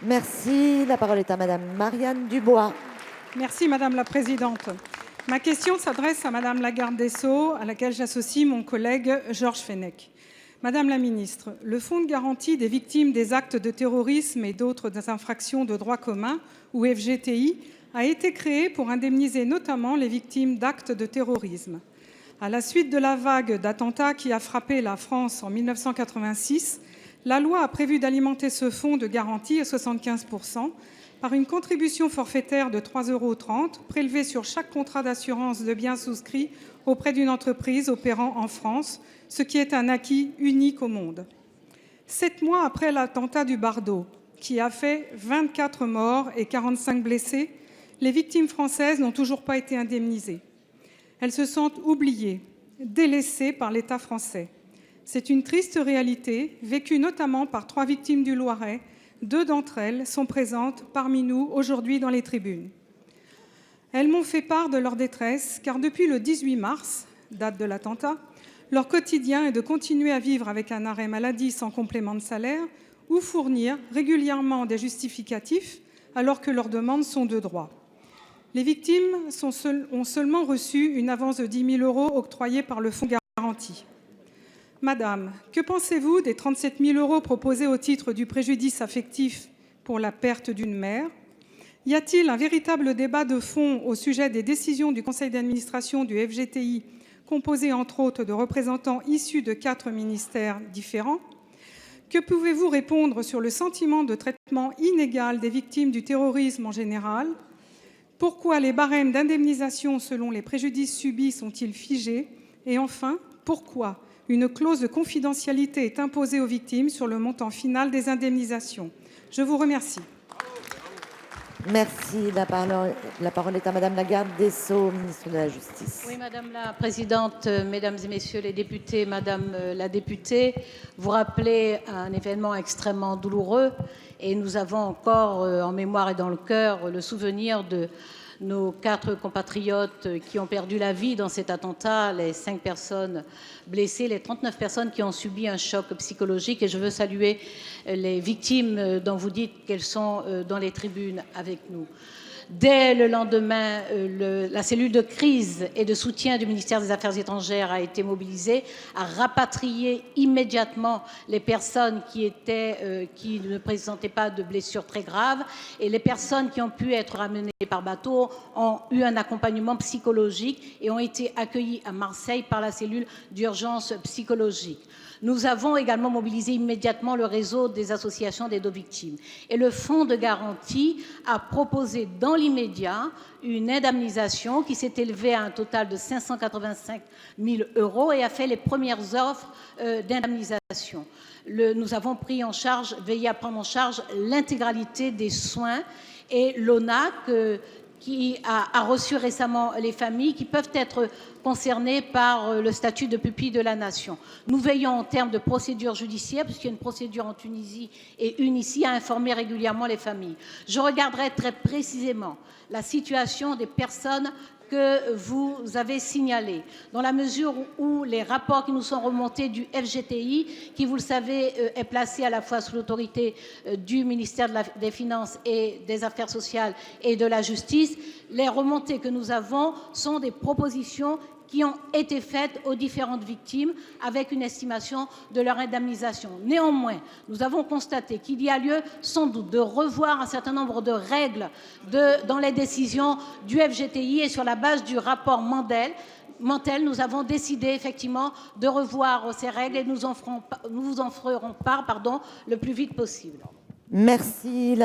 Merci. La parole est à Madame Marianne Dubois. Merci Madame la Présidente. Ma question s'adresse à Madame la Garde des Sceaux, à laquelle j'associe mon collègue Georges Fenech. Madame la Ministre, le Fonds de garantie des victimes des actes de terrorisme et d'autres infractions de droit commun, ou FGTI, a été créé pour indemniser notamment les victimes d'actes de terrorisme. À la suite de la vague d'attentats qui a frappé la France en 1986, la loi a prévu d'alimenter ce fonds de garantie à 75% par une contribution forfaitaire de 3,30 € prélevée sur chaque contrat d'assurance de biens souscrit auprès d'une entreprise opérant en France, ce qui est un acquis unique au monde. 7 mois après l'attentat du Bardo, qui a fait 24 morts et 45 blessés, les victimes françaises n'ont toujours pas été indemnisées. Elles se sentent oubliées, délaissées par l'État français. C'est une triste réalité, vécue notamment par 3 victimes du Loiret. 2 d'entre elles sont présentes parmi nous aujourd'hui dans les tribunes. Elles m'ont fait part de leur détresse, car depuis le 18 mars, date de l'attentat, leur quotidien est de continuer à vivre avec un arrêt maladie sans complément de salaire ou fournir régulièrement des justificatifs alors que leurs demandes sont de droit. Les victimes ont seulement reçu une avance de 10 000 € octroyée par le Fonds garantie. Madame, que pensez-vous des 37 000 € proposés au titre du préjudice affectif pour la perte d'une mère? Y a-t-il un véritable débat de fond au sujet des décisions du conseil d'administration du FGTI, composé entre autres de représentants issus de 4 ministères différents? Que pouvez-vous répondre sur le sentiment de traitement inégal des victimes du terrorisme en général? Pourquoi les barèmes d'indemnisation selon les préjudices subis sont-ils figés? Et enfin, pourquoi une clause de confidentialité est imposée aux victimes sur le montant final des indemnisations? Je vous remercie. Merci. La parole est à Madame la Garde des Sceaux, ministre de la Justice. Oui, Madame la Présidente, Mesdames et Messieurs les députés, Madame la députée, vous rappelez un événement extrêmement douloureux et nous avons encore en mémoire et dans le cœur le souvenir de nos 4 compatriotes qui ont perdu la vie dans cet attentat, les 5 personnes blessées, les 39 personnes qui ont subi un choc psychologique. Et je veux saluer les victimes dont vous dites qu'elles sont dans les tribunes avec nous. Dès le lendemain, la cellule de crise et de soutien du ministère des Affaires étrangères a été mobilisée, a rapatrié immédiatement les personnes qui ne présentaient pas de blessures très graves, et les personnes qui ont pu être ramenées par bateau ont eu un accompagnement psychologique et ont été accueillies à Marseille par la cellule d'urgence psychologique. Nous avons également mobilisé immédiatement le réseau des associations des 2 victimes. Et le Fonds de garantie a proposé dans l'immédiat une indemnisation qui s'est élevée à un total de 585 000 € et a fait les premières offres d'indemnisation. Nous avons veillé à prendre en charge l'intégralité des soins, et l'ONAC qui a reçu récemment les familles qui peuvent être concernées par le statut de pupille de la nation. Nous veillons en termes de procédure judiciaire, puisqu'il y a une procédure en Tunisie et une ici, à informer régulièrement les familles. Je regarderai très précisément la situation des personnes que vous avez signalées, dans la mesure où les rapports qui nous sont remontés du FGTI, qui, vous le savez, est placé à la fois sous l'autorité du ministère des Finances et des Affaires sociales et de la Justice, les remontées que nous avons sont des propositions qui ont été faites aux différentes victimes avec une estimation de leur indemnisation. Néanmoins, nous avons constaté qu'il y a lieu sans doute de revoir un certain nombre de règles dans les décisions du FGTI, et sur la base du rapport Mantel, nous avons décidé effectivement de revoir ces règles, et nous vous en ferons part le plus vite possible. Merci.